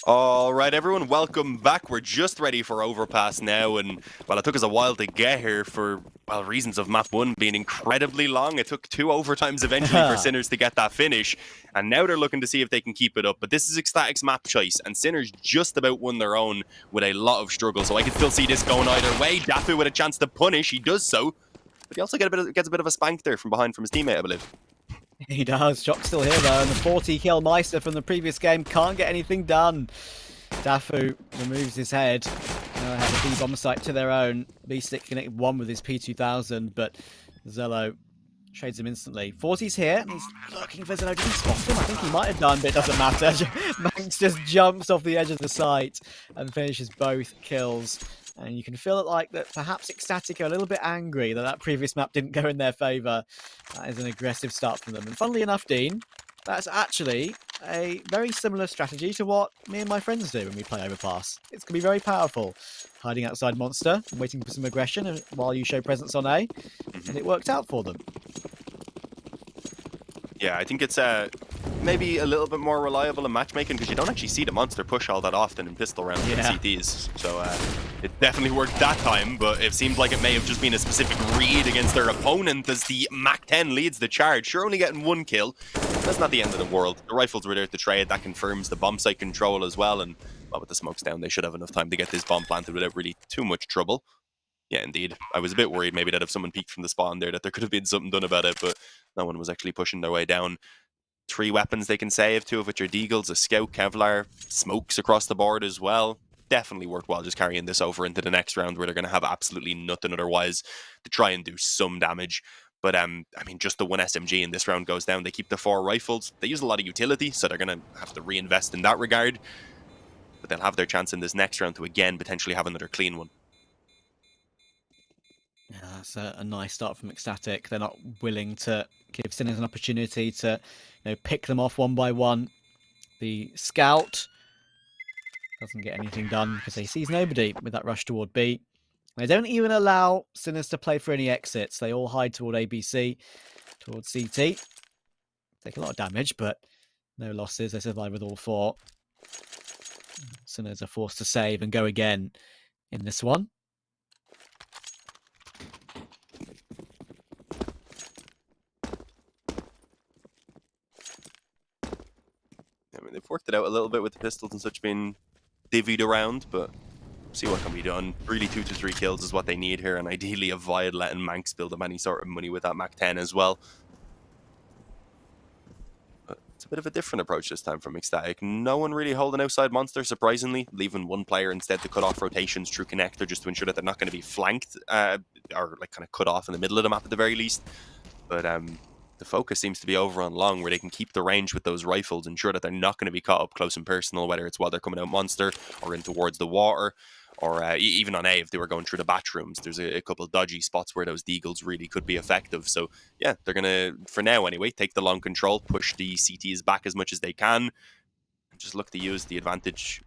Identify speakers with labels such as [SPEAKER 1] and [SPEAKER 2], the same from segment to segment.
[SPEAKER 1] All right, everyone, welcome back. We're just ready for Overpass now, and well, it took us a while to get here for, well, reasons of map 1 being incredibly long. It took 2 overtimes eventually for Sinners to get that finish, and now they're looking to see if they can keep it up. But this is Ecstatic's map choice, and Sinners just about won their own with a lot of struggle, so I can still see this going either way. Dafu with a chance to punish, he does so, but he also gets a bit of a spank there from behind from his teammate, I believe.
[SPEAKER 2] He does. Jock's still here though, and the 40 kill Meister from the previous game can't get anything done. Dafu removes his head. Now they have a B bomb site to their own. B-Stick connected one with his P2000, but Zello trades him instantly. 40's here, and he's looking for Zello. Did he spot him? I think he might have done, but it doesn't matter. Manx just jumps off the edge of the site and finishes both kills. And you can feel it like that perhaps Ecstatic are a little bit angry that that previous map didn't go in their favour. That is an aggressive start from them. And funnily enough, Dean, that's actually a very similar strategy to what me and my friends do when we play Overpass. It's going to be very powerful. Hiding outside Monster and waiting for some aggression while you show presence on A. And it worked out for them.
[SPEAKER 1] Yeah, I think it's maybe a little bit more reliable in matchmaking because you don't actually see the Monster push all that often in pistol rounds and CTs. So it definitely worked that time, but it seems like it may have just been a specific read against their opponent as the MAC-10 leads the charge. Sure, only getting 1 kill. That's not the end of the world. The rifles were there to trade. That confirms the bomb site control as well. And well, with the smokes down, they should have enough time to get this bomb planted without really too much trouble. Yeah, indeed. I was a bit worried maybe that if someone peeked from the spawn there that there could have been something done about it, but no one was actually pushing their way down. 3 weapons they can save, 2 of which are deagles, a scout, Kevlar, smokes across the board as well. Definitely worthwhile just carrying this over into the next round where they're going to have absolutely nothing otherwise to try and do some damage. But, I mean, just the 1 SMG in this round goes down. They keep the 4 rifles. They use a lot of utility, so they're going to have to reinvest in that regard. But they'll have their chance in this next round to, again, potentially have another clean one.
[SPEAKER 2] Yeah, that's a nice start from Ecstatic. They're not willing to give Sinners an opportunity to pick them off one by one. The Scout doesn't get anything done because he sees nobody with that rush toward B. They don't even allow Sinners to play for any exits. They all hide toward ABC, towards CT. Take a lot of damage, but no losses. They survive with all 4. Sinners are forced to save and go again in this one.
[SPEAKER 1] I mean, they've worked it out a little bit with the pistols and such being divvied around, but see what can be done. Really 2 to 3 kills is what they need here, and ideally avoid letting Manx build up any sort of money with that MAC-10 as well. But it's a bit of a different approach this time from Ecstatic. No one really holding outside Monster, surprisingly, leaving 1 player instead to cut off rotations through Connector just to ensure that they're not going to be flanked, or like kind of cut off in the middle of the map at the very least. But the focus seems to be over on long, where they can keep the range with those rifles, ensure that they're not going to be caught up close and personal, whether it's while they're coming out Monster or in towards the water, or even on A if they were going through the bathrooms. There's a couple of dodgy spots where those deagles really could be effective. So yeah, they're going to, for now anyway, take the long control, push the CTs back as much as they can, and just look to use the advantage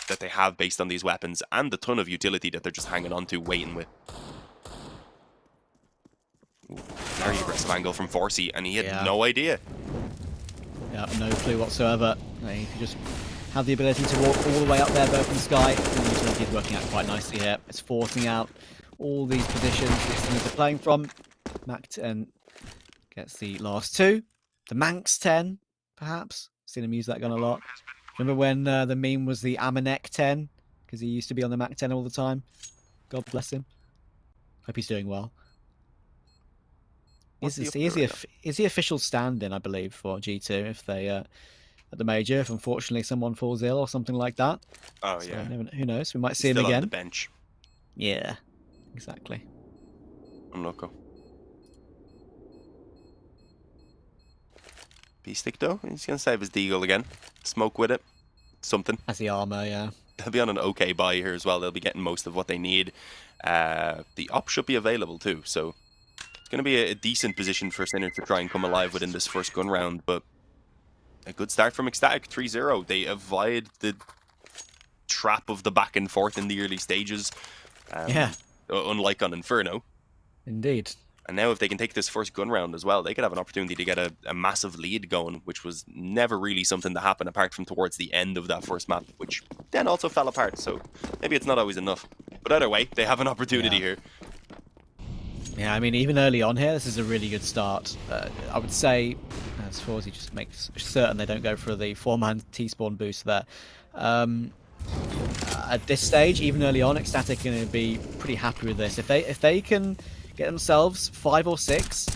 [SPEAKER 1] that they have based on these weapons and the ton of utility that they're just hanging on to, waiting with. Very aggressive angle from Forsey, and he had no idea.
[SPEAKER 2] Yeah, no clue whatsoever. He just have the ability to walk all the way up there, both in the sky. The utility is working out quite nicely here. It's forcing out all these positions that Sinners are playing from. MAC-10 gets the last 2. The Manx-10, perhaps. Seen him use that gun a lot. Remember when the meme was the Amanek 10? Because he used to be on the MAC-10 all the time. God bless him. Hope he's doing well. Is the official stand-in, I believe, for G2 if they at the major, if unfortunately someone falls ill or something like that.
[SPEAKER 1] Oh so yeah.
[SPEAKER 2] Who knows? We might see him again.
[SPEAKER 1] On the bench.
[SPEAKER 2] Yeah, exactly.
[SPEAKER 1] Unlucky. B-Stick though, he's gonna save his deagle again. Smoke with it. Something.
[SPEAKER 2] As the armor, yeah.
[SPEAKER 1] They'll be on an okay buy here as well. They'll be getting most of what they need. The op should be available too, so it's going to be a decent position for Sinners to try and come alive within this first gun round, but a good start from Ecstatic, 3-0. They avoid the trap of the back and forth in the early stages, unlike on Inferno.
[SPEAKER 2] Indeed.
[SPEAKER 1] And now if they can take this first gun round as well, they could have an opportunity to get a massive lead going, which was never really something that happened apart from towards the end of that first map, which then also fell apart. So maybe it's not always enough. But either way, they have an opportunity here.
[SPEAKER 2] Yeah, I mean, even early on here, this is a really good start. I would say, as far as he just makes certain they don't go for the 4-man T-spawn boost there. At this stage, even early on, Ecstatic are going to be pretty happy with this. If they can get themselves 5 or 6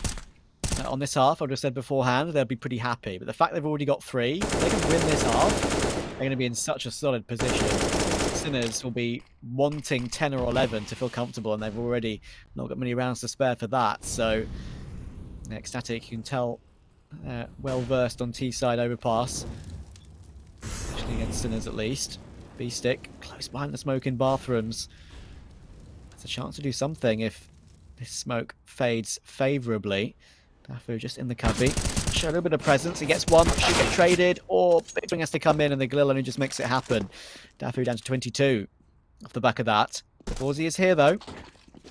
[SPEAKER 2] on this half, I just said beforehand, they'll be pretty happy. But the fact they've already got 3, if they can win this half, they're going to be in such a solid position. Sinners will be wanting 10 or 11 to feel comfortable, and they've already not got many rounds to spare for that. So Ecstatic, you can tell, well versed on T-side overpass, especially against Sinners at least. B-stick close behind the smoke in bathrooms. There's a chance to do something if this smoke fades favourably. Dafu just in the cubby. Show a little bit of presence. He gets one, should get traded, or Big Swing has to come in and the Glil only just makes it happen. Dafu down to 22 off the back of that. Bawsy is here though.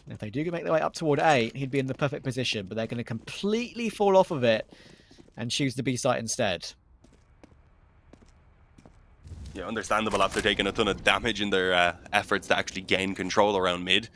[SPEAKER 2] If they do make their way up toward A, he'd be in the perfect position, but they're going to completely fall off of it and choose the B site instead.
[SPEAKER 1] Yeah, understandable after taking a ton of damage in their efforts to actually gain control around mid.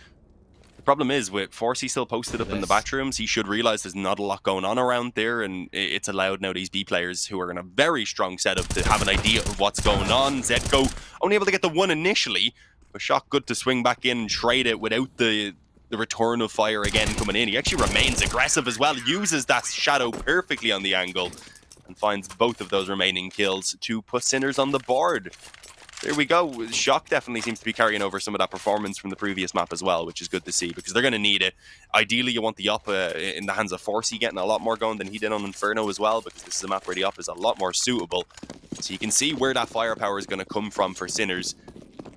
[SPEAKER 1] The problem is, with Forsey still posted up in the bathrooms, he should realize there's not a lot going on around there, and it's allowed now these B players who are in a very strong setup to have an idea of what's going on. Zetko only able to get the one initially, but Shock good to swing back in and trade it without the return of fire again coming in. He actually remains aggressive as well, uses that shadow perfectly on the angle, and finds both of those remaining kills to put Sinners on the board. There we go. Shock definitely seems to be carrying over some of that performance from the previous map as well, which is good to see, because they're going to need it. Ideally, you want the up in the hands of Forsey getting a lot more going than he did on Inferno as well, because this is a map where the up is a lot more suitable. So you can see where that firepower is going to come from for Sinners.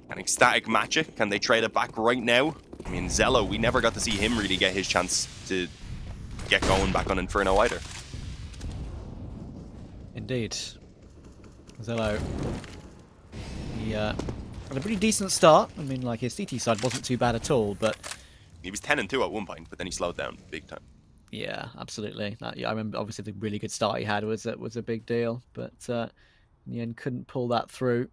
[SPEAKER 1] Can Ecstatic match it? Can they trade it back right now? I mean, Zello, we never got to see him really get his chance to get going back on Inferno either.
[SPEAKER 2] Indeed. Zello. He had a pretty decent start. I mean, like, his CT side wasn't too bad at all, but...
[SPEAKER 1] He was 10-2 at one point, but then he slowed down big time.
[SPEAKER 2] Yeah, absolutely. Yeah, I remember, obviously, the really good start he had was a big deal, but in the end, couldn't pull that through.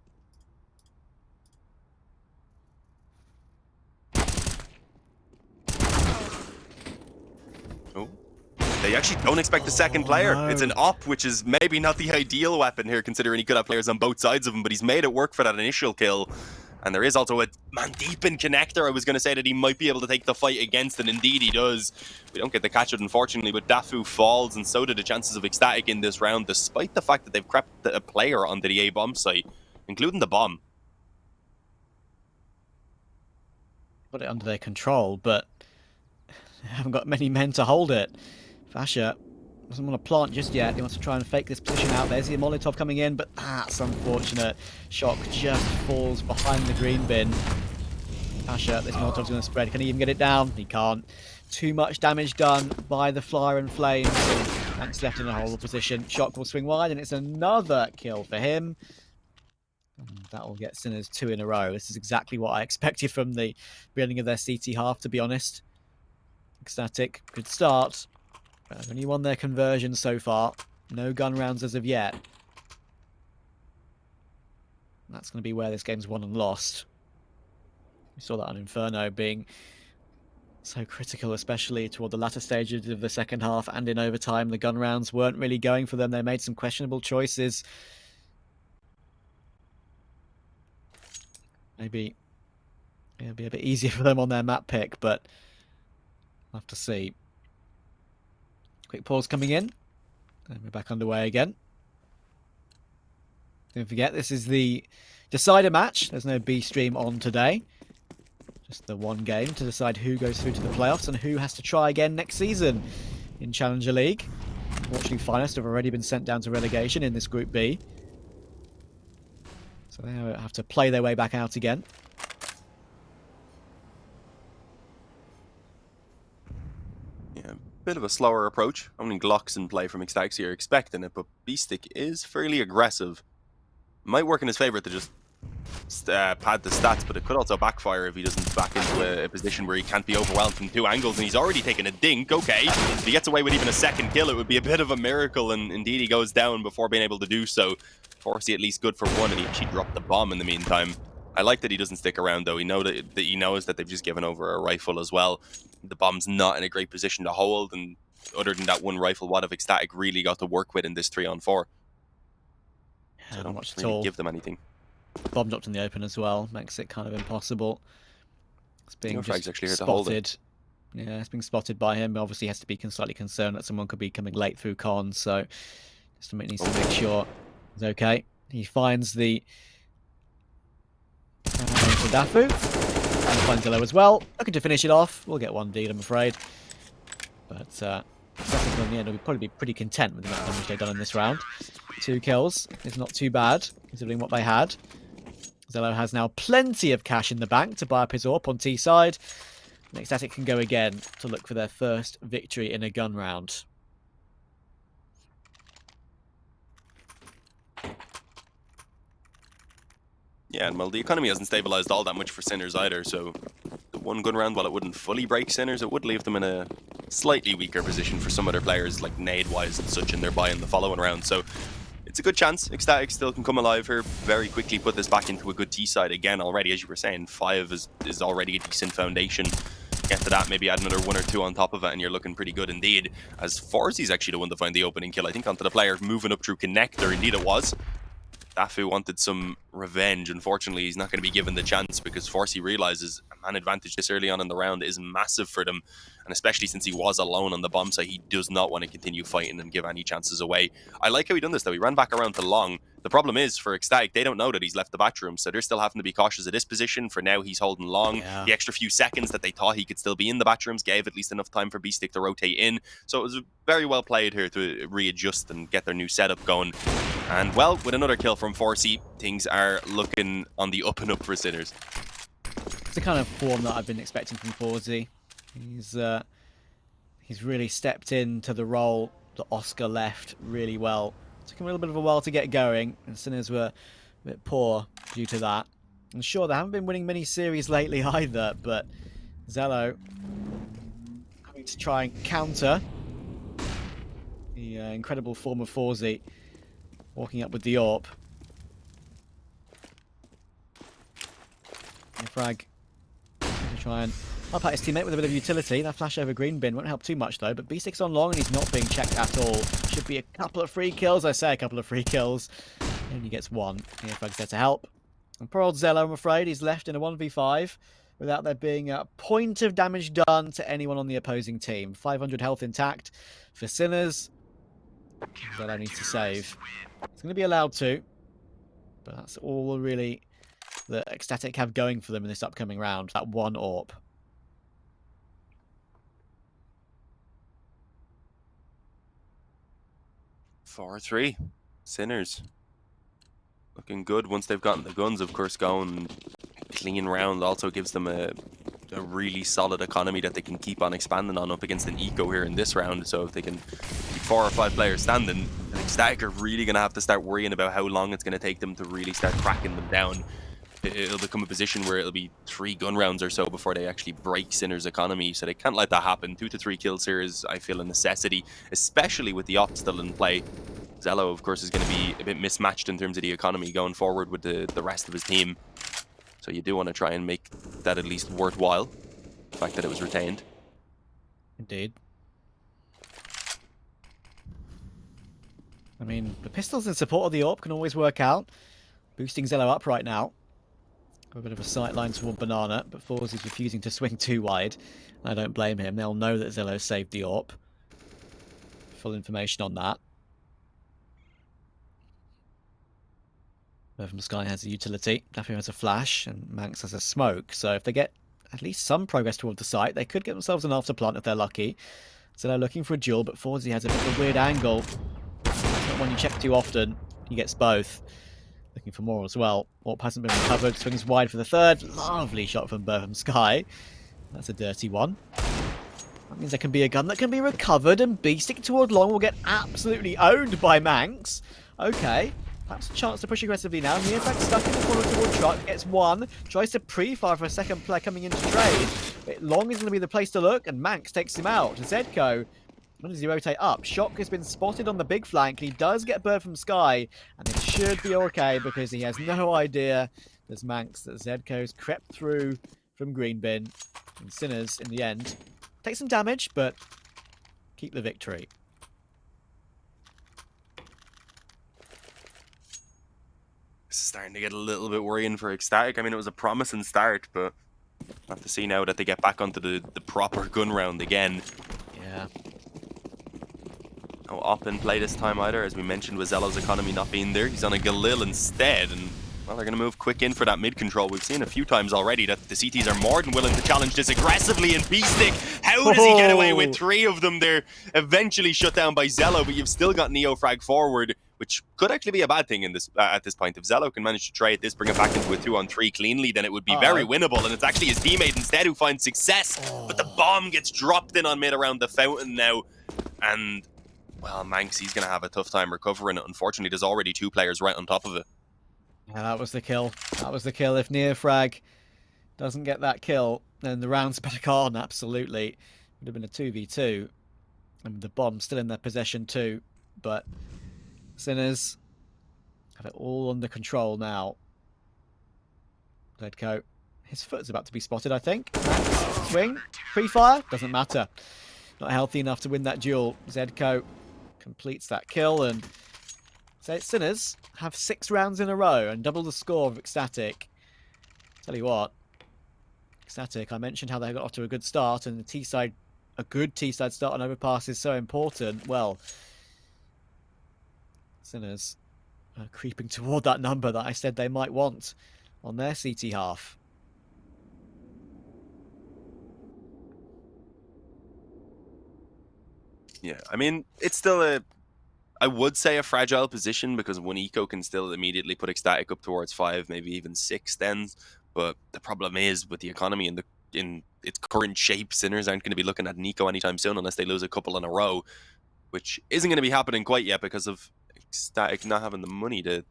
[SPEAKER 1] Oh. They actually don't expect the second player. No. It's an op, which is maybe not the ideal weapon here, considering he could have players on both sides of him, but he's made it work for that initial kill. And there is also a man deep in connector. I was going to say that he might be able to take the fight against, and indeed he does. We don't get to catch it, unfortunately, but Dafu falls, and so do the chances of Ecstatic in this round, despite the fact that they've crept a player onto the A bomb site, including the bomb.
[SPEAKER 2] Got it under their control, but they haven't got many men to hold it. Fasher doesn't want to plant just yet. He wants to try and fake this position out. There's the Molotov coming in, but that's unfortunate. Shock just falls behind the green bin. Fasher, this Molotov's going to spread. Can he even get it down? He can't. Too much damage done by the Flyer and Flames. That's left in a horrible position. Shock will swing wide, and it's another kill for him. And that will get Sinners 2 in a row. This is exactly what I expected from the beginning of their CT half, to be honest. Ecstatic, good start. They've only won their conversion so far. No gun rounds as of yet. That's going to be where this game's won and lost. We saw that on Inferno being so critical, especially toward the latter stages of the second half and in overtime. The gun rounds weren't really going for them. They made some questionable choices. Maybe it'll be a bit easier for them on their map pick, but we'll have to see. Quick pause coming in, and we're back underway again. Don't forget, this is the decider match. There's no B stream on today. Just the one game to decide who goes through to the playoffs and who has to try again next season in Challenger League. Unfortunately, finalists have already been sent down to relegation in this Group B. So they have to play their way back out again.
[SPEAKER 1] Yeah. Bit of a slower approach. Only Glocks in play from Ecstatic, so you're expecting it, but B-Stick is fairly aggressive. Might work in his favor to just pad the stats, but it could also backfire if he doesn't back into a position where he can't be overwhelmed from 2 angles, and he's already taken a dink. Okay, if he gets away with even a second kill, it would be a bit of a miracle, and indeed he goes down before being able to do so. Forsey at least good for 1, and he actually dropped the bomb in the meantime. I like that he doesn't stick around, though. He knows that they've just given over a rifle as well. The bomb's not in a great position to hold, and other than that 1 rifle, what have Ecstatic really got to work with in this 3-on-4? So I don't
[SPEAKER 2] much
[SPEAKER 1] really give them anything.
[SPEAKER 2] Bomb dropped in the open as well, makes it kind of impossible. It's being just
[SPEAKER 1] actually here
[SPEAKER 2] spotted.
[SPEAKER 1] to hold it.
[SPEAKER 2] Yeah, it's being spotted by him. Obviously, he has to be slightly concerned that someone could be coming late through con, so just needs to make sure he's okay. He finds the Dafu, and finds Zillow as well. Looking to finish it off. We'll get 1 deed, I'm afraid. But in the end, will probably be pretty content with the amount of damage they've done in this round. 2 kills is not too bad, considering what they had. Zello has now plenty of cash in the bank to buy up his AWP on T side. And Ecstatic can go again to look for their first victory in a gun round.
[SPEAKER 1] Yeah, and well, the economy hasn't stabilized all that much for Sinners either, so the 1 gun round, while it wouldn't fully break Sinners, it would leave them in a slightly weaker position for some other players, like nade-wise and such, in their buy in the following round. So it's a good chance. Ecstatic still can come alive here, very quickly put this back into a good T side again already. As you were saying, 5 is already a decent foundation. Get to that, maybe add another 1 or 2 on top of it, and you're looking pretty good indeed. As Forsey's actually the one to find the opening kill, I think, onto the player moving up through connector. Indeed it was. Dafu wanted some revenge. Unfortunately, he's not going to be given the chance because Forsey realizes a man advantage this early on in the round is massive for them. And especially since he was alone on the bomb site, he does not want to continue fighting and give any chances away. I like how he done this, though. He ran back around to long. The problem is, for Ecstatic, they don't know that he's left the bathroom, so they're still having to be cautious of this position. For now, he's holding long.
[SPEAKER 2] Yeah.
[SPEAKER 1] The extra few seconds that they thought he could still be in the bathrooms gave at least enough time for B-Stick to rotate in. So it was very well played here to readjust and get their new setup going. And, well, with another kill from Forsey, things are looking on the up and up for Sinners.
[SPEAKER 2] It's the kind of form that I've been expecting from Forsey. He's really stepped into the role that Oscar left really well. It took him a little bit of a while to get going, and Sinners were a bit poor due to that. And sure, they haven't been winning many series lately either, but Zello having to try and counter the incredible form of Forsey, walking up with the AWP. And Frag to try and up at his teammate with a bit of utility. That flash over green bin won't help too much though, but B6 on long and he's not being checked at all. Should be a couple of free kills. I say a couple of free kills. He only gets 1. Yeah, Frag's there to help. And poor old Zello, I'm afraid, he's left in a 1v5 without there being a point of damage done to anyone on the opposing team. 500 health intact for Sinners. Zello needs to save. He's going to be allowed to, but that's all really that Ecstatic have going for them in this upcoming round. That 1 AWP.
[SPEAKER 1] Four 3 Sinners looking good once they've gotten the guns, of course. Going clean round also gives them a really solid economy that they can keep on expanding on up against an eco here in this round. So if they can keep 4 or 5 players standing, then Ecstatic are really going to have to start worrying about how long it's going to take them to really start cracking them down. It'll become a position where it'll be 3 gun rounds or so before they actually break Sinners' economy, so they can't let that happen. 2 to 3 kills here is, I feel, a necessity, especially with the op still in play. Zello, of course, is going to be a bit mismatched in terms of the economy going forward with the rest of his team. So you do want to try and make that at least worthwhile, the fact that it was retained.
[SPEAKER 2] Indeed. I mean, the pistols in support of the AWP can always work out. Boosting Zello up right now. A bit of a sight line toward Banana, but Forz is refusing to swing too wide. I don't blame him. They'll know that Zello saved the AWP. Full information on that. From Sky has a utility, Daffy has a flash, and Manx has a smoke. So if they get at least some progress toward the site, they could get themselves an afterplant if they're lucky. So they're looking for a duel, but Forzy has a bit of a weird angle. It's not one you check too often. He gets both. Looking for more as well. AWP hasn't been recovered. Swings wide for the third. Lovely shot from Burham Sky. That's a dirty one. That means there can be a gun that can be recovered, and B-Stick toward long will get absolutely owned by Manx. Okay. Perhaps a chance to push aggressively now. Nearfag stuck in the corner toward truck, gets one, tries to pre-fire for a second player coming into trade. But Long is going to be the place to look, and Manx takes him out. Zedko, when does he rotate up? Shock has been spotted on the big flank, and he does get a bird from Sky, and it should be okay because he has no idea, there's Manx, that Zedko's crept through from Green Bin. And Sinners, in the end, take some damage, but keep the victory.
[SPEAKER 1] This is starting to get a little bit worrying for Ecstatic. I mean, it was a promising start, but I have to see now that they get back onto the proper gun round again.
[SPEAKER 2] Yeah.
[SPEAKER 1] No op in play this time either, as we mentioned with Zello's economy not being there. He's on a Galil instead, and well, they're going to move quick in for that mid control. We've seen a few times already that the CTs are more than willing to challenge this aggressively in B-Stick. How does he get away with 3 of them there? Eventually shut down by Zello, but you've still got Neofrag forward, which could actually be a bad thing in this at this point. If Zello can manage to trade this, bring it back into a 2-on-3 cleanly, then it would be very winnable, and it's actually his teammate instead who finds success. But the bomb gets dropped in on mid around the fountain now, and well, Manx, he's going to have a tough time recovering it. Unfortunately, there's already 2 players right on top of it.
[SPEAKER 2] Yeah, that was the kill. That was the kill. If Neofrag doesn't get that kill, then the round's back on, absolutely. Would have been a 2v2. And the bomb still in their possession too. But Sinners have it all under control now. Zedko. His foot's about to be spotted, I think. Max, swing. Pre-fire. Doesn't matter. Not healthy enough to win that duel. Zedko completes that kill, and Sinners have 6 rounds in a row and double the score of Ecstatic. Tell you what, Ecstatic, I mentioned how they got off to a good start, and a good T-side start on Overpass is so important. Well, Sinners are creeping toward that number that I said they might want on their CT half.
[SPEAKER 1] Yeah, I mean, it's still I would say a fragile position, because one eco can still immediately put Ecstatic up towards 5, maybe even 6 then. But the problem is, with the economy in its current shape, Sinners aren't going to be looking at an eco anytime soon unless they lose a couple in a row, which isn't going to be happening quite yet because of Ecstatic not having the money. The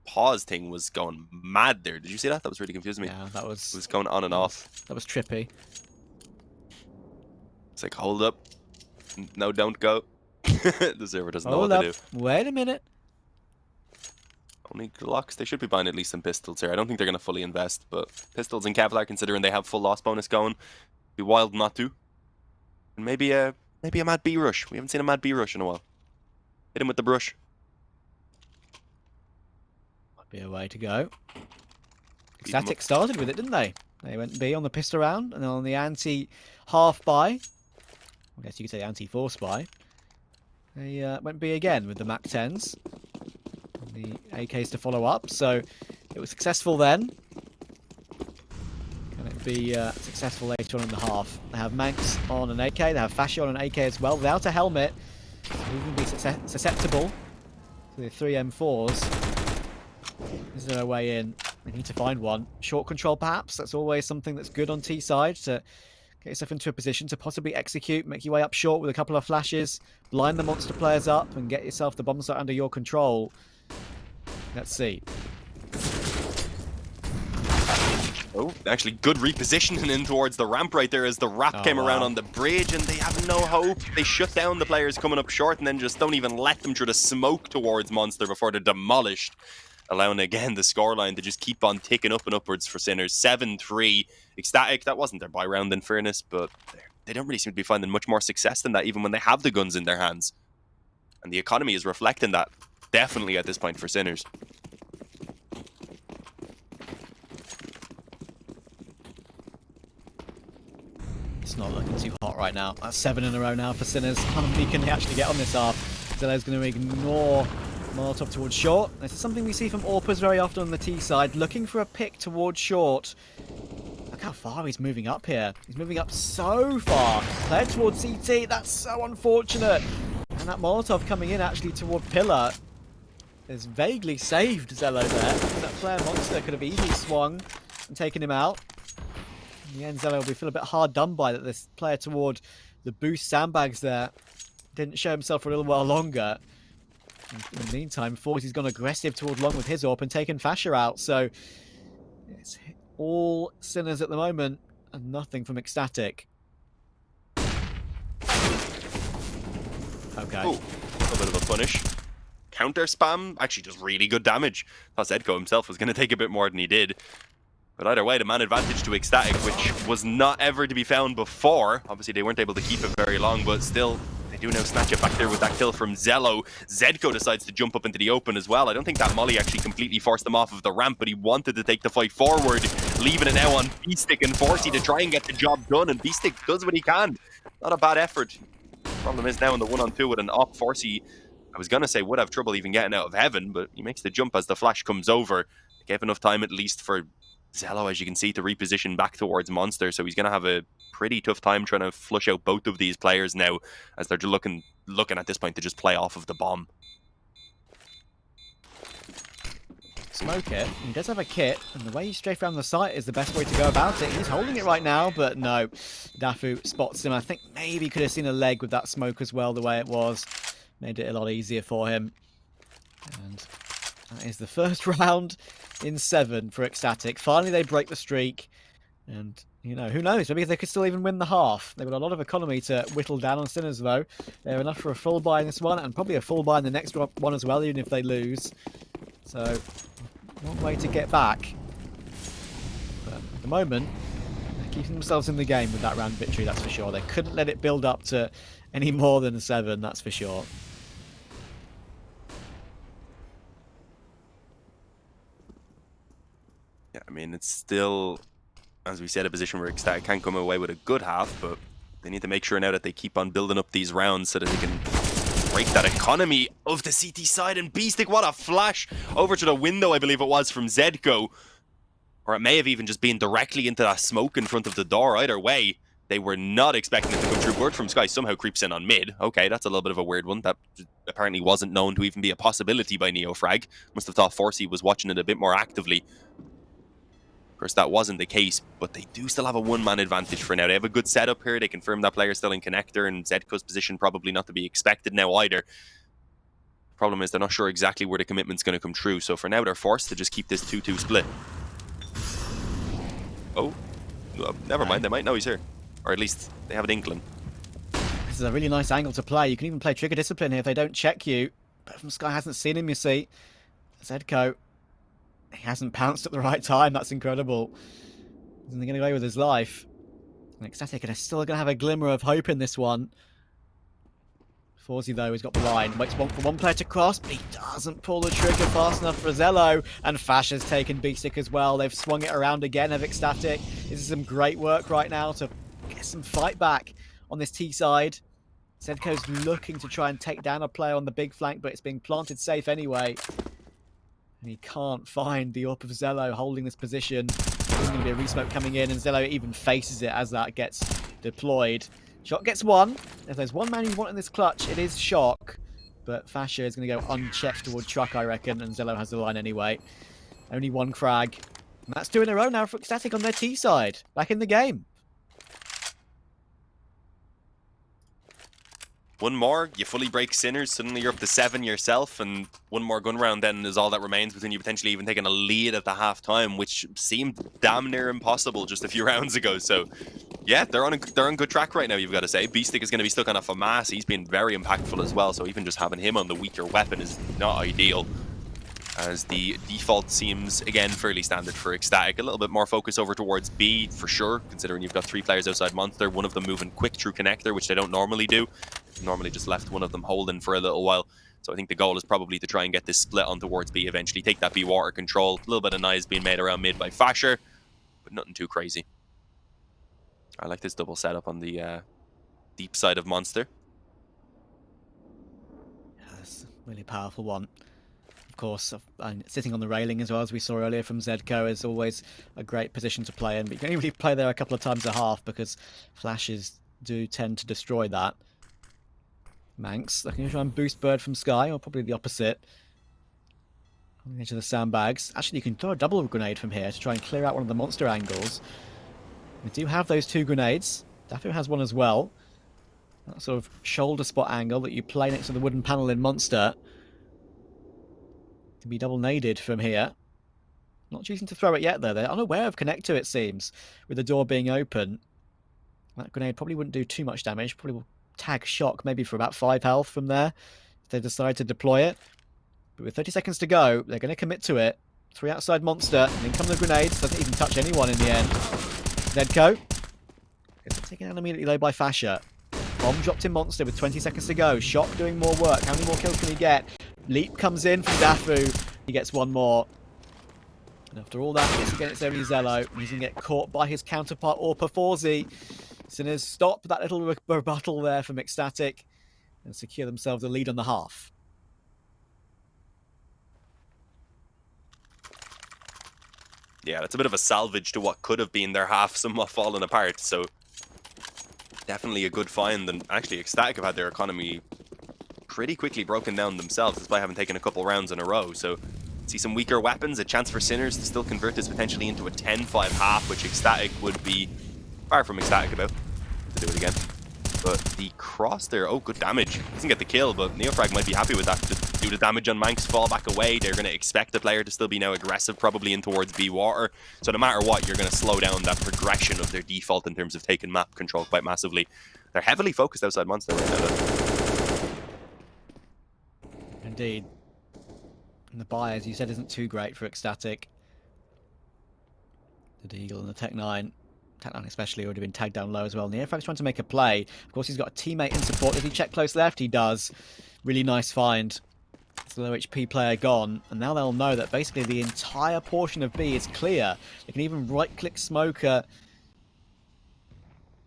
[SPEAKER 1] pause thing was going mad there. Did you see that? That was really confusing me.
[SPEAKER 2] Yeah, that was...
[SPEAKER 1] It was going on and off.
[SPEAKER 2] That was trippy.
[SPEAKER 1] It's like, hold up. No, don't go. The server doesn't know what to do.
[SPEAKER 2] Wait a minute.
[SPEAKER 1] Only Glocks. They should be buying at least some pistols here. I don't think they're going to fully invest, but pistols and Kevlar, considering they have full loss bonus going, be wild not to. And maybe a mad B rush. We haven't seen a mad B rush in a while. Hit him with the brush.
[SPEAKER 2] Might be a way to go. Ecstatic started with it, didn't they? They went B on the pistol round, and then on the anti-half buy, I guess you could say anti-force buy, they went B again with the Mac 10s. And the AKs to follow up, so it was successful then. Can it be successful later on in the half? They have Manx on an AK, they have Fasci on an AK as well, without a helmet. Who can be susceptible to the 3 M4s? Is there a way in? They need to find one. Short control perhaps, that's always something that's good on T-side, to get yourself into a position to possibly execute, make your way up short with a couple of flashes, blind the monster players up, and get yourself the bomb site under your control. Let's see.
[SPEAKER 1] Oh, actually good repositioning in towards the ramp right there as the wrap came around on the bridge, and they have no hope. They shut down the players coming up short and then just don't even let them through the smoke towards Monster before they're demolished, allowing again the scoreline to just keep on ticking up and upwards for Sinners. 7-3. Ecstatic, that wasn't their buy round in fairness, but they don't really seem to be finding much more success than that, even when they have the guns in their hands. And the economy is reflecting that, definitely at this point for Sinners.
[SPEAKER 2] It's not looking too hot right now. That's 7 in a row now for Sinners. How many can they actually get on this half? Zello's going to ignore Molotov towards short. This is something we see from Orpas very often on the T side, looking for a pick towards short. Look how far he's moving up here. He's moving up so far. Player towards CT, that's so unfortunate. And that Molotov coming in actually toward Pillar has vaguely saved Zello there. That player Monster could have easily swung and taken him out. In the end, Zello will feel a bit hard done by that this player toward the boost sandbags there didn't show himself for a little while longer. In the meantime, 40's gone aggressive towards long with his AWP and taken Fasher out. So it's all Sinners at the moment and nothing from Ecstatic. Okay.
[SPEAKER 1] Oh, a bit of a punish. Counter spam actually does really good damage. Thought Zedko himself was going to take a bit more than he did. But either way, the man advantage to Ecstatic, which was not ever to be found before. Obviously, they weren't able to keep it very long, but still, they do now snatch it back there with that kill from Zello. Zedko decides to jump up into the open as well. I don't think that molly actually completely forced him off of the ramp, but he wanted to take the fight forward, leaving it now on B-Stick and 40 to try and get the job done, and B-Stick does what he can. Not a bad effort. Problem is now in the 1-on-2 with an op, 40, I was going to say would have trouble even getting out of heaven, but he makes the jump as the flash comes over. They gave enough time at least for Zello, as you can see, to reposition back towards Monster, so he's going to have a pretty tough time trying to flush out both of these players now, as they're looking at this point to just play off of the bomb.
[SPEAKER 2] Smoke it. He does have a kit, and the way he strafed around the site is the best way to go about it. He's holding it right now, but no. Dafu spots him. I think maybe he could have seen a leg with that smoke as well, the way it was. Made it a lot easier for him. And that is the first round in 7 for Ecstatic. Finally, they break the streak. And, you know, who knows? Maybe they could still even win the half. They've got a lot of economy to whittle down on Sinners, though. They're enough for a full buy in this one, and probably a full buy in the next one as well, even if they lose. So, one way to get back. But at the moment, they're keeping themselves in the game with that round victory, that's for sure. They couldn't let it build up to any more than a 7, that's for sure.
[SPEAKER 1] Yeah, I mean, it's still, as we said, a position where Ecstatic can't come away with a good half, but they need to make sure now that they keep on building up these rounds so that they can break that economy of the CT side. And B-Stick, what a flash over to the window, I believe it was, from Zedko. Or it may have even just been directly into that smoke in front of the door. Either way, they were not expecting it to come through. Word from Sky somehow creeps in on mid. Okay, that's a little bit of a weird one. That apparently wasn't known to even be a possibility by NeoFrag. Must have thought Forsey was watching it a bit more actively. Of course, that wasn't the case, but they do still have a one-man advantage for now. They have a good setup here. They confirm that player still in connector, and Zedko's position probably not to be expected now either. The problem is they're not sure exactly where the commitment's going to come true, so for now they're forced to just keep this 2-2 split. Oh, never mind. They might know he's here. Or at least they have an inkling.
[SPEAKER 2] This is a really nice angle to play. You can even play Trigger Discipline here if they don't check you. But from Sky hasn't seen him, you see. Zedko, he hasn't pounced at the right time. That's incredible. He's going to go away with his life. And Ecstatic are still going to have a glimmer of hope in this one. Forsey, though, has got the line. Waits for one player to cross, but he doesn't pull the trigger fast enough for Zello. And Fash has taken B-Stick as well. They've swung it around again of Ecstatic. This is some great work right now to get some fight back on this T side. Zedko's looking to try and take down a player on the big flank, but it's being planted safe anyway. And he can't find the AWP of Zello holding this position. There's going to be a resmoke coming in, and Zello even faces it as that gets deployed. Shock gets one. If there's one man you want in this clutch, it is Shock. But Fasher is going to go unchecked toward Truck, I reckon, and Zello has the line anyway. Only one frag. And that's 2 in a row now for Ecstatic on their T side. Back in the game.
[SPEAKER 1] One more, you fully break Sinners, suddenly you're up to 7 yourself, and one more gun round then is all that remains, between you potentially even taking a lead at the half-time, which seemed damn near impossible just a few rounds ago. So, yeah, they're on good track right now, you've got to say. B-Stick is going to be stuck on a FAMAS. He's been very impactful as well, so even just having him on the weaker weapon is not ideal. As the default seems, again, fairly standard for Ecstatic. A little bit more focus over towards B, for sure, considering you've got 3 players outside Monster, one of them moving quick through connector, which they don't normally do. Normally just left one of them holding for a little while. So I think the goal is probably to try and get this split on towards B eventually, take that B water control. A little bit of noise being made around mid by Fasher, but nothing too crazy. I like this double setup on the deep side of Monster.
[SPEAKER 2] That's a really powerful one. Of course, sitting on the railing as well, as we saw earlier from Zedko, is always a great position to play in. But you can only play there a couple of times a half because flashes do tend to destroy that. Manx looking to try and boost Bird from Sky, or probably the opposite. On the edge of the sandbags. Actually, you can throw a double grenade from here to try and clear out one of the monster angles. We do have those 2 grenades. Dafu has one as well. That sort of shoulder spot angle that you play next to the wooden panel in Monster. Can be double naded from here. Not choosing to throw it yet, though. They're unaware of Connector, it seems, with the door being open. That grenade probably wouldn't do too much damage. Probably will tag Shock maybe for about 5 health from there if they decide to deploy it. But with 30 seconds to go, they're going to commit to it. 3 outside Monster, and in come the grenades. Doesn't even touch anyone in the end. Zedco gets taken out immediately, though, by Fasher. Bomb dropped in Monster with 20 seconds to go. Shock doing more work. How many more kills can he get? Leap comes in from Dafu. He gets one more. And after all that, it's only Zello. He's going to get caught by his counterpart, Orpa Forzi. Sinners stop that little rebuttal there from Ecstatic and secure themselves a lead on the half.
[SPEAKER 1] Yeah, that's a bit of a salvage to what could have been their half somewhat fallen apart. So definitely a good find. And actually, Ecstatic have had their economy pretty quickly broken down themselves, despite having taken a couple rounds in a row. So see some weaker weapons, a chance for Sinners to still convert this potentially into a 10-5 half, which Ecstatic would be far from ecstatic about to do it again. But the cross there, oh, good damage. Doesn't get the kill, but Neofrag might be happy with that. Just do the damage on Manx, fall back away. They're going to expect the player to still be now aggressive, probably in towards B water. So no matter what, you're going to slow down that progression of their default in terms of taking map control quite massively. They're heavily focused outside Monster right now, though.
[SPEAKER 2] Indeed. And the buy, as you said, isn't too great for Ecstatic. The Deagle and the Tech-9. Tech-9 especially would have been tagged down low as well. Neofrag's trying to make a play. Of course, he's got a teammate in support. Does he check close left? He does. Really nice find. It's a low HP player gone. And now they'll know that basically the entire portion of B is clear. They can even right-click Smoker.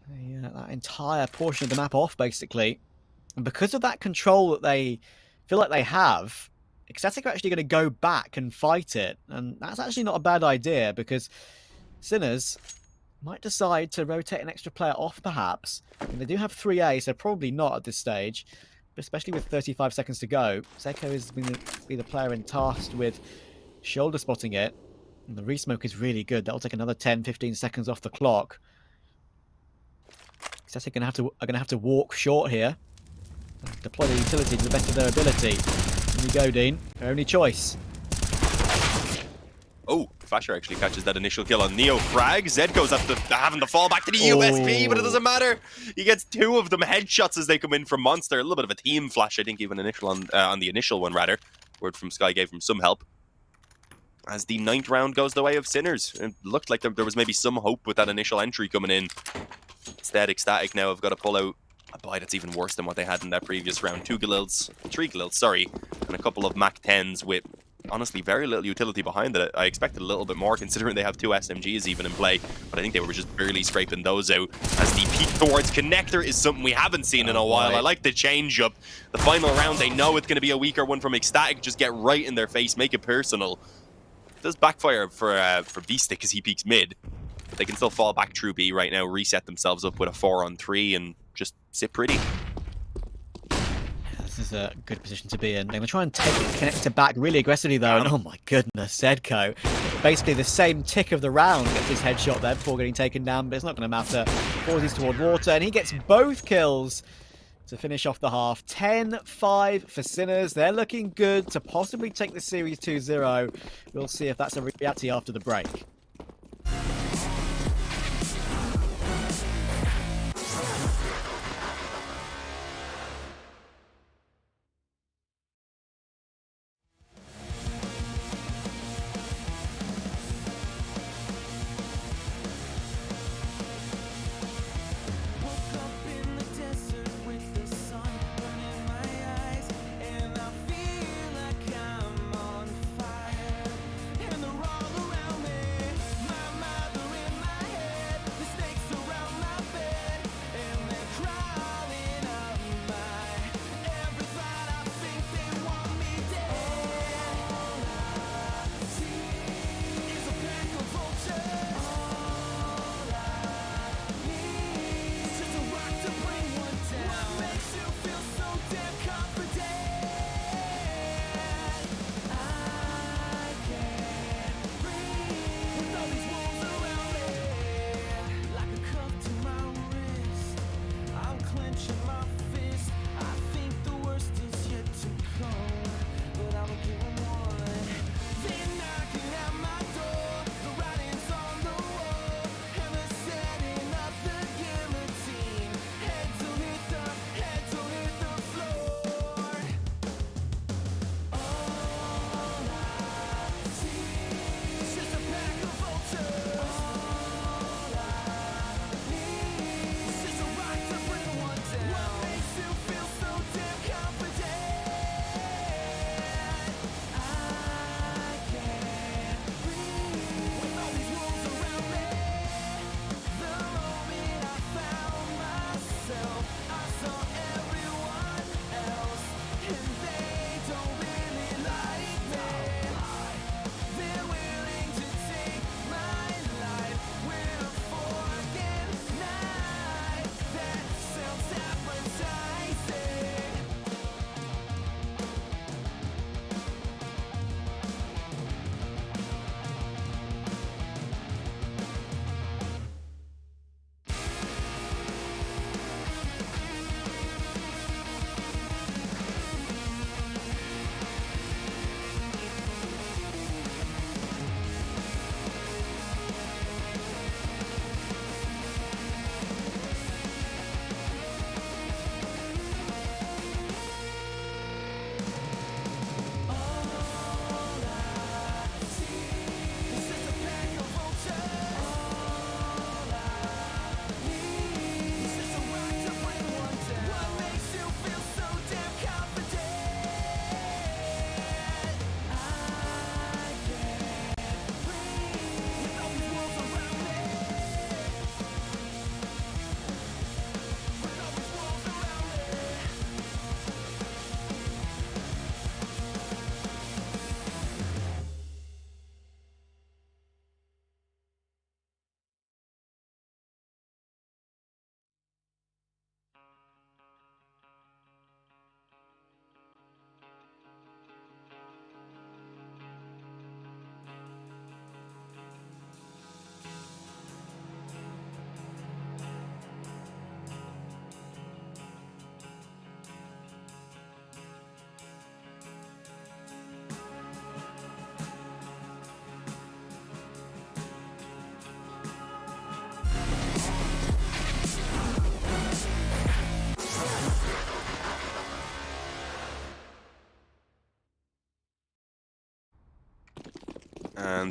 [SPEAKER 2] That entire portion of the map off, basically. And because of that control that they feel like they have, Ecstatic are actually going to go back and fight it. And that's actually not a bad idea, because Sinners might decide to rotate an extra player off, perhaps. And they do have 3A, so probably not at this stage. But especially with 35 seconds to go, Zeko is going to be the player tasked with shoulder spotting it. And the resmoke is really good. That'll take another 10-15 seconds off the clock. Ecstatic are going to have to walk short here. Deploy the utility to the best of their ability. Here we go, Dean. Their only choice.
[SPEAKER 1] Oh, Fasher actually catches that initial kill on Neofrag. Zed goes up to having to fall back to the USP, but it doesn't matter. He gets 2 of them headshots as they come in from Monster. A little bit of a team flash, I think, even initial on the initial one, rather. Word from Sky gave him some help. As the 9th round goes the way of Sinners. It looked like there was maybe some hope with that initial entry coming in. Instead, Ecstatic now have got to pull out a buy that's even worse than what they had in that previous round. 3 Galils, sorry, and a couple of Mac 10s with honestly very little utility behind it. I expected a little bit more considering they have 2 SMGs even in play, but I think they were just barely scraping those out. As the peek towards Connector is something we haven't seen in a while. I like the change up. The final round, they know it's going to be a weaker one from Ecstatic. Just get right in their face, make it personal. It does backfire for B-Stick as he peeks mid, but they can still fall back through B right now, reset themselves up with a 4-on-3 and just sit pretty.
[SPEAKER 2] This is a good position to be in. They're going to try and take Connector back really aggressively, though. And oh my goodness, Zedco. Basically the same tick of the round gets his headshot there before getting taken down, but it's not going to matter. Forces toward water, and he gets both kills to finish off the half. 10-5 for Sinners. They're looking good to possibly take the series 2-0. We'll see if that's a reality after the break.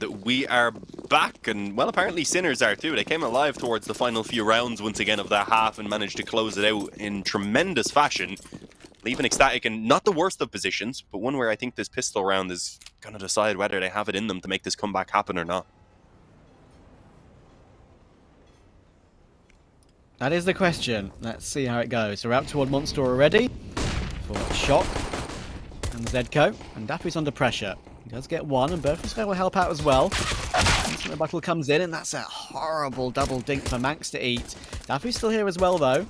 [SPEAKER 1] And we are back, and well, apparently Sinners are too. They came alive towards the final few rounds once again of that half and managed to close it out in tremendous fashion, leaving Ecstatic in not the worst of positions, but one where I think this pistol round is going to decide whether they have it in them to make this comeback happen or not.
[SPEAKER 2] That is the question. Let's see how it goes. We're out toward Monster already for Shock and Zedco, and Daffy's under pressure. He does get one, and Burfus will help out as well. The battle comes in, and that's a horrible double dink for Manx to eat. Daffy's still here as well, though.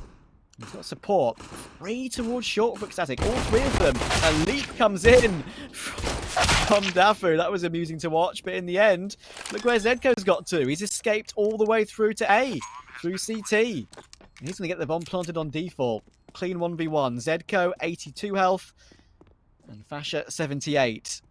[SPEAKER 2] He's got support. 3 towards short for Ecstatic. All 3 of them. A leap comes in from Dafu. That was amusing to watch, but in the end, look where Zedco's got to. He's escaped all the way through to A, through CT. And he's going to get the bomb planted on default. Clean 1v1. Zedco, 82 health, and Fasha, 78.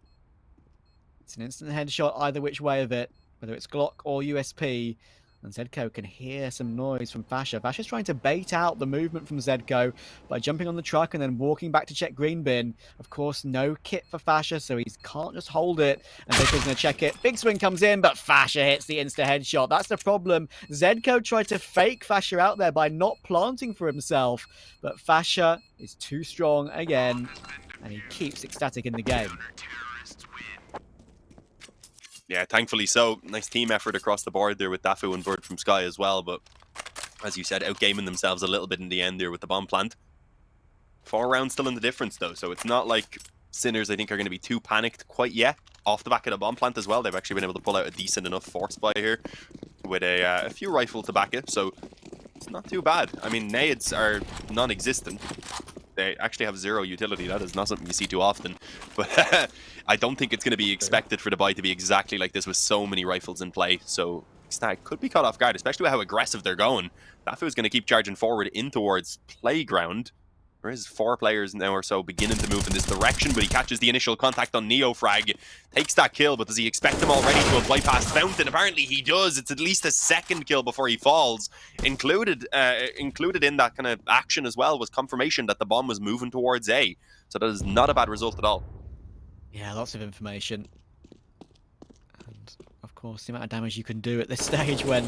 [SPEAKER 2] It's an instant headshot either which way of it, whether it's Glock or USP. And Zedco can hear some noise from Fasha. Fasha's trying to bait out the movement from Zedco by jumping on the truck and then walking back to check green bin. Of course, no kit for Fasha, so he can't just hold it. And Zedco's going to check it. Big swing comes in, but Fasha hits the insta-headshot. That's the problem. Zedco tried to fake Fasha out there by not planting for himself. But Fasha is too strong again, and he keeps Ecstatic in the game.
[SPEAKER 1] Yeah, thankfully so. Nice team effort across the board there with Dafu and Bird from Sky as well, but as you said, outgaming themselves a little bit in the end there with the bomb plant. 4 rounds still in the difference though, so it's not like Sinners I think are going to be too panicked quite yet. Off the back of the bomb plant as well, they've actually been able to pull out a decent enough force buy here with a few rifles to back it, so it's not too bad. I mean, nades are non-existent. They actually have 0 utility. That is not something you see too often. But I don't think it's going to be expected for the buy to be exactly like this with so many rifles in play. So Ecstatic could be caught off guard, especially with how aggressive they're going. Dafu is going to keep charging forward in towards Playground. There is 4 players now or so beginning to move in this direction, but he catches the initial contact on Neofrag, takes that kill, but does he expect him already to have bypassed Fountain? Apparently he does. It's at least a second kill before he falls. Included in that kind of action as well was confirmation that the bomb was moving towards A. So that is not a bad result at all.
[SPEAKER 2] Yeah, lots of information. And of course, the amount of damage you can do at this stage when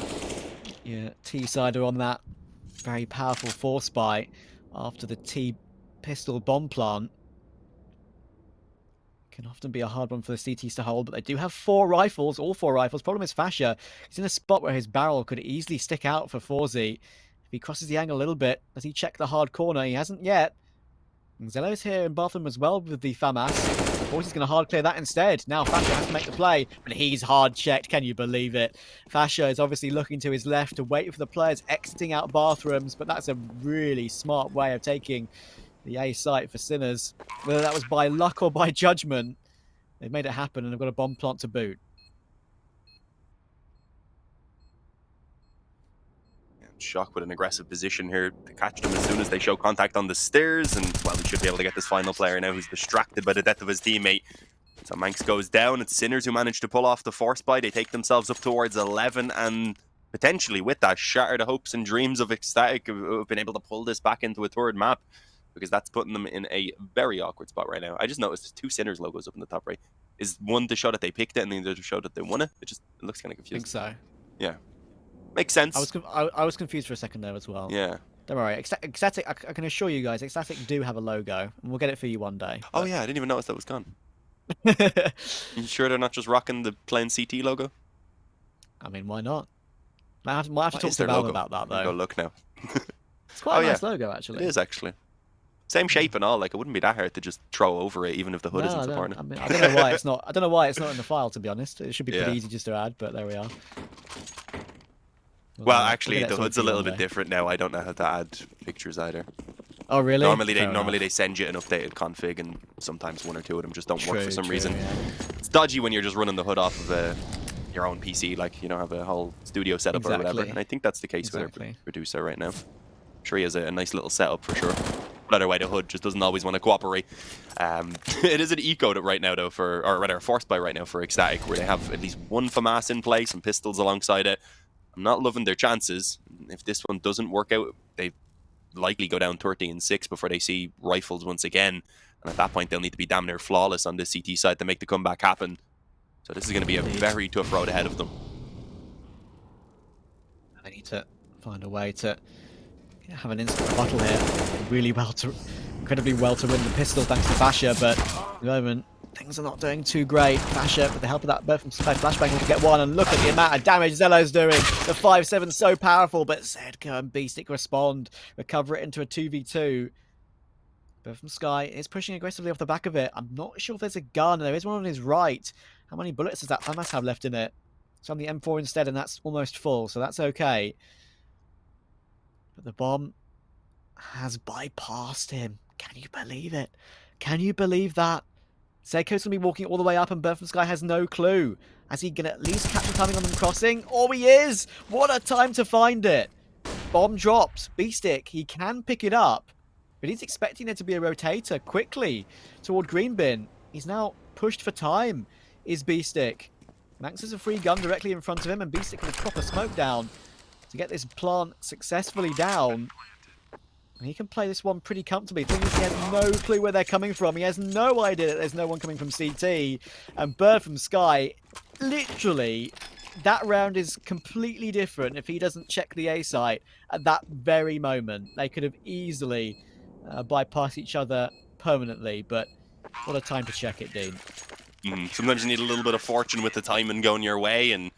[SPEAKER 2] your T-side are on that very powerful force buy after the T-pistol bomb plant can often be a hard one for the CTs to hold, but they do have 4 rifles, all 4 rifles. Problem is Fasha, he's in a spot where his barrel could easily stick out for 4Z. If he crosses the angle a little bit, does he check the hard corner? He hasn't yet. And Zello's here in bathroom as well with the FAMAS. Forty's going to hard clear that instead. Now Fasha has to make the play, but he's hard checked. Can you believe it? Fasha is obviously looking to his left to wait for the players exiting out bathrooms, but that's a really smart way of taking the A site for Sinners. Whether that was by luck or by judgment, they've made it happen and they've got a bomb plant to boot.
[SPEAKER 1] Shock with an aggressive position here to catch them as soon as they show contact on the stairs, and well, he should be able to get this final player now who's distracted by the death of his teammate. So Manx goes down. It's Sinners who managed to pull off the force buy. They take themselves up towards 11 and potentially with that shatter the hopes and dreams of Ecstatic who have been able to pull this back into a 3rd map, because that's putting them in a very awkward spot right now. I just noticed 2 Sinners logos up in the top right. Is one to show that they picked it and the other to show that they won it? It looks kind of confusing.
[SPEAKER 2] I think so.
[SPEAKER 1] Yeah. Makes sense.
[SPEAKER 2] I was confused for a second there as well.
[SPEAKER 1] Yeah.
[SPEAKER 2] Don't worry. Ecstatic, I can assure you guys, Ecstatic do have a logo, and we'll get it for you one day.
[SPEAKER 1] Oh yeah, I didn't even notice that was gone. You sure they're not just rocking the plain CT logo?
[SPEAKER 2] I mean, why not? Might have to talk to Valve about that, though.
[SPEAKER 1] Go look now.
[SPEAKER 2] It's quite a nice logo, actually.
[SPEAKER 1] It is, actually. Same shape and all. Like, it wouldn't be that hard to just throw over it, even if the hood isn't supporting it.
[SPEAKER 2] I mean, I don't know why it's not. I don't know why it's not in the file, to be honest. It should be pretty easy just to add, but there we are.
[SPEAKER 1] Well, actually, the hood's a little bit different now. I don't know how to add pictures either.
[SPEAKER 2] Oh, really?
[SPEAKER 1] Normally they send you an updated config, and sometimes 1 or 2 of them just don't work for some reason. Yeah. It's dodgy when you're just running the hood off of your own PC, like you don't have a whole studio setup or whatever. And I think that's the case with our producer right now. I'm sure he has a nice little setup for sure. But either way, the hood just doesn't always want to cooperate. It is an eco right now though, or rather a force buy right now for Ecstatic, where they have at least 1 FAMAS in play, some pistols alongside it. I'm not loving their chances. If this one doesn't work out, they likely go down 13-6 before they see rifles once again. And at that point, they'll need to be damn near flawless on this CT side to make the comeback happen. So this is going to be a very tough road ahead of them.
[SPEAKER 2] They need to find a way to have an instant rebuttal here. Incredibly well to win the pistol thanks to Fasher, but at the moment things are not doing too great. Fasher, with the help of that bird from Sky Flashbang, will get one, and look at the amount of damage Zello's doing. The 5-7 so powerful, but Zedka and Beastic respond, recover it into a 2v2. But from Sky is pushing aggressively off the back of it. I'm not sure if there's a gun. There is one on his right. How many bullets does that FAMAS have left in it? It's on the M4 instead, and that's almost full, so that's okay. But the bomb has bypassed him. Can you believe it? Can you believe that? Seiko's going to be walking all the way up, and Bird from Sky has no clue. Is he going to at least capture timing on them crossing? Oh, he is! What a time to find it! Bomb dropped. Beastic, he can pick it up, but he's expecting there to be a rotator quickly toward Greenbin. He's now pushed for time, is Beastic. Max has a free gun directly in front of him, and Beastic with a proper smoke down to get this plant successfully down. And he can play this one pretty comfortably. The thing is, he has no clue where they're coming from. He has no idea that there's no one coming from CT. And Bird from Sky, literally, that round is completely different if he doesn't check the A site at that very moment. They could have easily bypassed each other permanently, but what a time to check it, Dean.
[SPEAKER 1] Sometimes you need a little bit of fortune with the timing going your way, and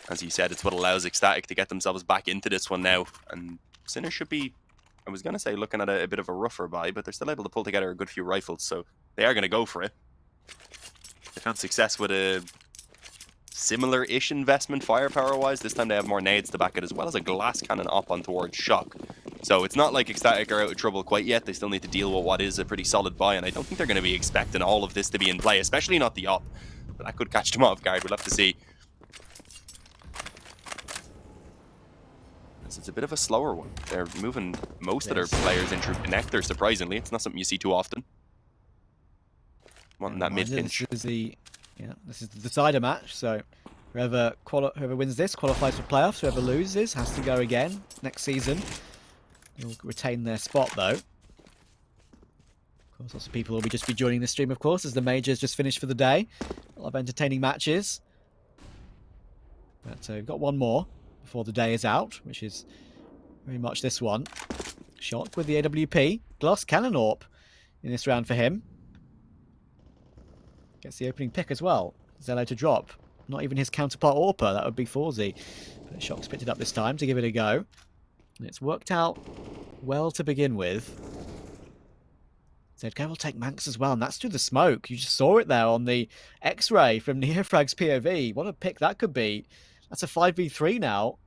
[SPEAKER 1] as you said, it's what allows Ecstatic to get themselves back into this one now. And Sinner should be, I was going to say, looking at a bit of a rougher buy, but they're still able to pull together a good few rifles, so they are going to go for it. They found success with a similar-ish investment firepower-wise. This time they have more nades to back it, as well as a glass cannon up on towards Shock. So it's not like Ecstatic are out of trouble quite yet. They still need to deal with what is a pretty solid buy, and I don't think they're going to be expecting all of this to be in play, especially not the up. But that could catch them off guard. We'll have to see. It's a bit of a slower one. They're moving most of their players in through connector, surprisingly. It's not something you see too often. Wanting that mid-pinch.
[SPEAKER 2] This is the decider match, so whoever wins this qualifies for playoffs. Whoever loses has to go again next season. They'll retain their spot, though. Of course, lots of people will just be joining the stream, of course, as the majors just finished for the day. A lot of entertaining matches. But we've got one more before the day is out, which is very much this one. Shock with the AWP. Gloss Cannon AWP in this round for him. Gets the opening pick as well. Zello to drop. Not even his counterpart AWPer. That would be Forzy. But Shock's picked it up this time to give it a go. And it's worked out well to begin with. ZK will take Manx as well, and that's through the smoke. You just saw it there on the X-ray from Neofrag's POV. What a pick that could be. That's a 5v3 now.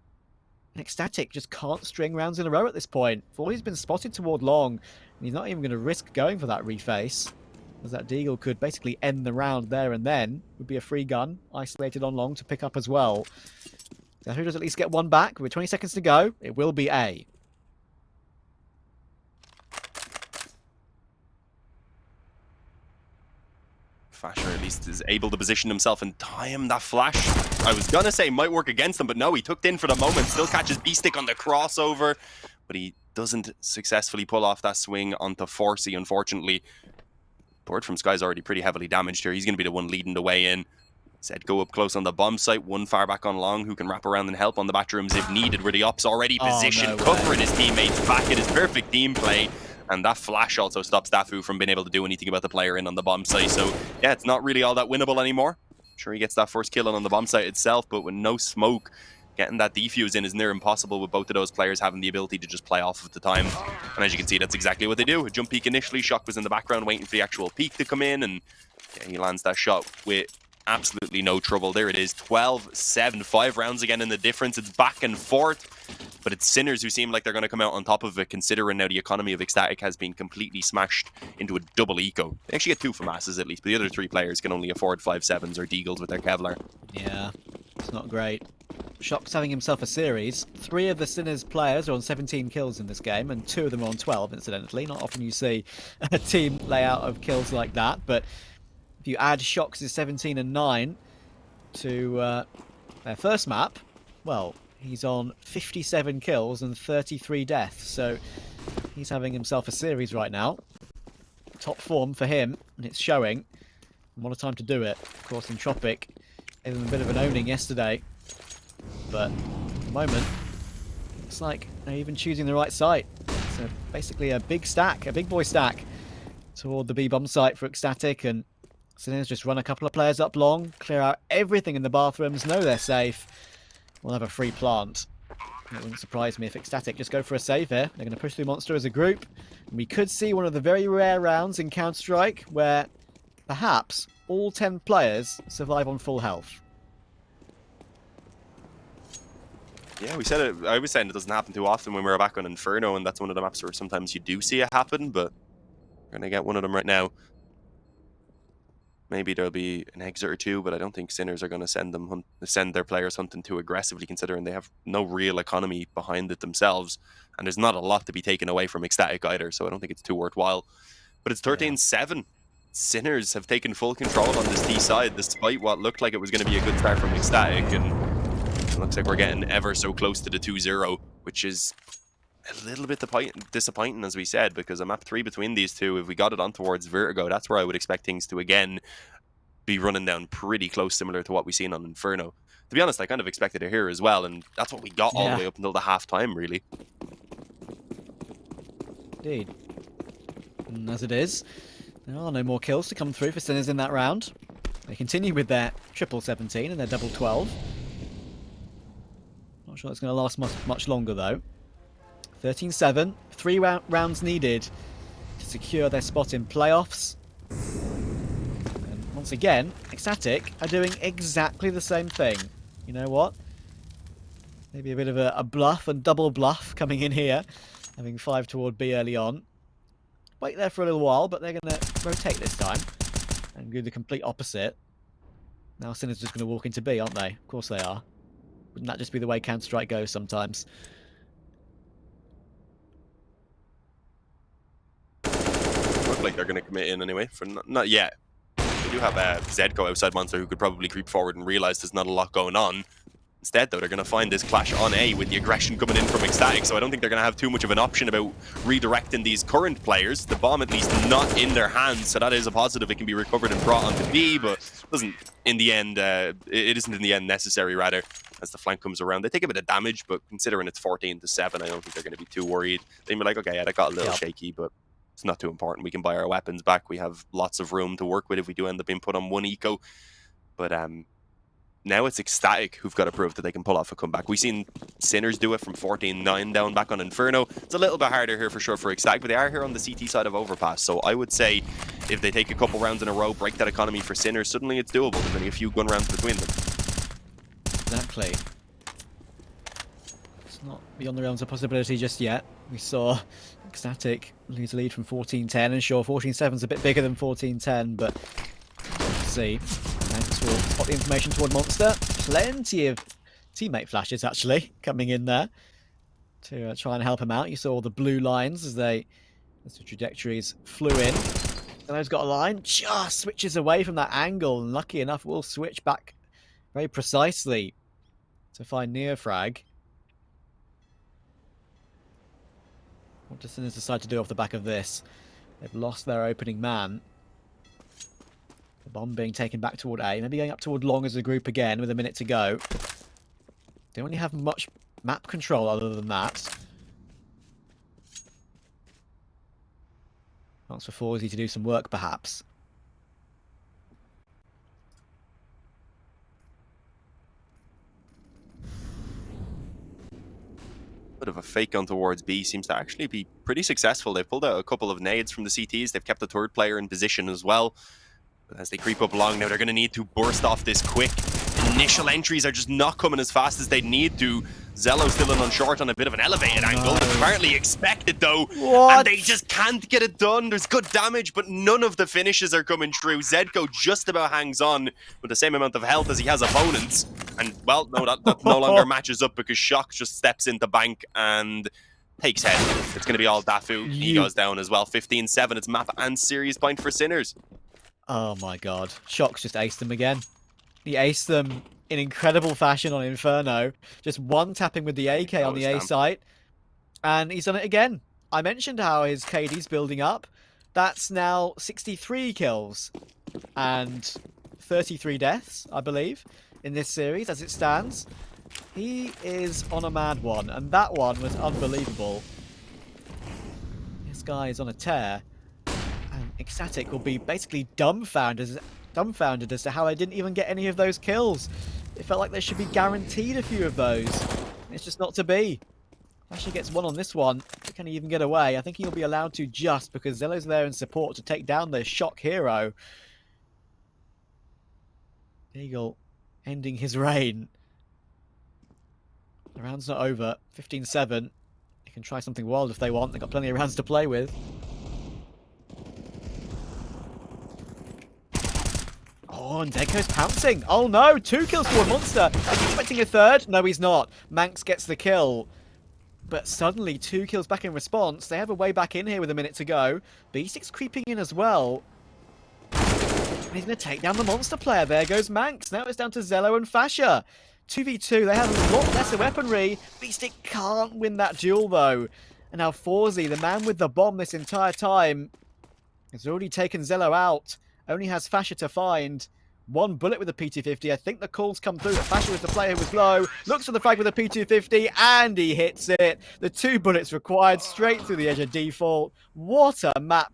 [SPEAKER 2] And Ecstatic just can't string rounds in a row at this point. Forty's been spotted toward long, and he's not even going to risk going for that reface, as that Deagle could basically end the round there and then. Would be a free gun, isolated on long to pick up as well. So who does at least get one back? With 20 seconds to go, it will be A.
[SPEAKER 1] Fasher at least is able to position himself and time that flash. I was gonna say might work against him, but no, he tucked in for the moment. Still catches Beastic on the crossover, but he doesn't successfully pull off that swing onto Forsey, unfortunately. Bird from Sky's already pretty heavily damaged here. He's gonna be the one leading the way in. Said go up close on the bomb site, one far back on long who can wrap around and help on the bathrooms if needed, where the op's already positioned, covering his teammates back. It is perfect team play. And that flash also stops Dafu from being able to do anything about the player in on the bomb site. So, yeah, it's not really all that winnable anymore. Sure, he gets that first kill on the bomb site itself, but with no smoke, getting that defuse in is near impossible with both of those players having the ability to just play off of the time. And as you can see, that's exactly what they do. A jump peek initially, Shock was in the background waiting for the actual peek to come in, and yeah, he lands that shot with absolutely no trouble. There it is, 12-7, 5 rounds again in the difference. It's back and forth. But it's Sinners who seem like they're going to come out on top of it, considering now the economy of Ecstatic has been completely smashed into a double eco. They actually get 2 FAMASs at least, but the other 3 players can only afford 5-7s or Deagles with their Kevlar.
[SPEAKER 2] Yeah, it's not great. Shock's having himself a series. 3 of the Sinners players are on 17 kills in this game, and 2 of them are on 12, incidentally. Not often you see a team layout of kills like that, but if you add Shock's 17 and 9 to their first map, well, he's on 57 kills and 33 deaths, so he's having himself a series right now. Top form for him, and it's showing. And what a time to do it. Of course, Entropic Gave them a bit of an owning yesterday. But at the moment, looks like they're even choosing the right site. So basically a big stack, a big boy stack toward the B bomb site for Ecstatic, and Sinners just run a couple of players up long, clear out everything in the bathrooms, know they're safe. We'll have a free plant. It wouldn't surprise me if Ecstatic just go for a save here. They're going to push through Monster as a group. And we could see one of the very rare rounds in Counter-Strike where perhaps all 10 players survive on full health.
[SPEAKER 1] Yeah, we said it. I was saying it doesn't happen too often when we were back on Inferno, and that's one of the maps where sometimes you do see it happen, but we're going to get one of them right now. Maybe there'll be an exit or two, but I don't think Sinners are going to send their players hunting too aggressively, considering they have no real economy behind it themselves, and there's not a lot to be taken away from Ecstatic either, so I don't think it's too worthwhile. But it's 13-7. Sinners have taken full control on this D side, despite what looked like it was going to be a good start from Ecstatic, and it looks like we're getting ever so close to the 2-0, which is a little bit disappointing, as we said, because a map 3 between these two, if we got it on towards Vertigo, that's where I would expect things to, again, be running down pretty close, similar to what we've seen on Inferno. To be honest, I kind of expected it here as well, and that's what we got all the way up until the half-time, really.
[SPEAKER 2] Indeed. And as it is, there are no more kills to come through for Sinners in that round. They continue with their triple 17 and their double 12. Not sure it's going to last much longer, though. 13-7, 3 rounds needed to secure their spot in playoffs. And once again, Ecstatic are doing exactly the same thing. You know what? Maybe a bit of a bluff and double bluff coming in here, having 5 toward B early on. Wait there for a little while, but they're going to rotate this time and do the complete opposite. Now Sinners just going to walk into B, aren't they? Of course they are. Wouldn't that just be the way Counter-Strike goes sometimes?
[SPEAKER 1] Like they're going to commit in anyway. For not yet. We do have Zedko outside Monster who could probably creep forward and realize there's not a lot going on. Instead, though, they're going to find this clash on A with the aggression coming in from Ecstatic, so I don't think they're going to have too much of an option about redirecting these current players. The bomb, at least, not in their hands, so that is a positive. It can be recovered and brought onto B, but doesn't in the end. It isn't in the end necessary, rather, as the flank comes around. They take a bit of damage, but considering it's 14-7, I don't think they're going to be too worried. They'd be like, okay, yeah, that got a little shaky, but it's not too important. We can buy our weapons back. We have lots of room to work with if we do end up being put on 1 eco. But now it's Ecstatic who've got to prove that they can pull off a comeback. We've seen Sinners do it from 14-9 down back on Inferno. It's a little bit harder here for sure for Ecstatic, but they are here on the CT side of Overpass. So I would say if they take a couple rounds in a row, break that economy for Sinners, suddenly it's doable. There's only a few gun rounds between them.
[SPEAKER 2] Exactly. It's not beyond the realms of possibility just yet. We saw Ecstatic lose lead from 14-10, and sure, 14-7 is a bit bigger than 14-10, but let's see. Thanks for spot the information toward Monster. Plenty of teammate flashes actually coming in there to try and help him out. You saw the blue lines as the trajectories flew in. Those got a line, just switches away from that angle, and lucky enough will switch back very precisely to find Neofrag. What does Sinners decide to do off the back of this? They've lost their opening man. The bomb being taken back toward A, maybe going up toward long as a group again with a minute to go. They don't really have much map control other than that. Chance for Forzy to do some work perhaps.
[SPEAKER 1] Bit of a fake on towards B seems to actually be pretty successful. They've pulled out a couple of nades from the CTs. They've kept the third player in position as well. But as they creep up along now, they're going to need to burst off this quick. Initial entries are just not coming as fast as they need to. Zello still in on short on a bit of an elevated angle. That's apparently expected though.
[SPEAKER 2] What?
[SPEAKER 1] And they just can't get it done. There's good damage, but none of the finishes are coming true. Zedko just about hangs on with the same amount of health as he has opponents. And, well, no, that no longer matches up because Shock just steps into bank and takes head. It's going to be all Dafu. He goes down as well. 15-7. It's map and series point for Sinners.
[SPEAKER 2] Oh my god. Shock's just aced them again. He aced them in incredible fashion on Inferno. Just one tapping with the AK on the A site. And he's done it again. I mentioned how his KD's building up. That's now 63 kills and 33 deaths, I believe. in this series as it stands. He is on a mad one, and that one was unbelievable. This guy is on a tear, and Ecstatic will be basically dumbfounded as to how I didn't even get any of those kills. It felt like they should be guaranteed a few of those. It's just not to be. Actually gets one on this one. Can he even get away? I think he'll be allowed to just because Zello's there in support to take down the shock hero. Eagle ending his reign. The round's not over. 15-7. They can try something wild if they want. They've got plenty of rounds to play with. Oh, and Deco's pouncing. Oh no, 2 kills for one monster. Is he expecting a third? No, he's not. Manx gets the kill. But suddenly, 2 kills back in response. They have a way back in here with a minute to go. B6's creeping in as well. And he's going to take down the monster player. There goes Manx. Now it's down to Zello and Fascia. 2v2, they have a lot lesser weaponry. Beastic can't win that duel, though. And now Forzy, the man with the bomb this entire time, has already taken Zello out. Only has Fascia to find. 1 bullet with a P250. I think the calls come through that Fascia was the player who was low. Looks for the frag with a P250, and he hits it. The 2 bullets required straight through the edge of default. What a map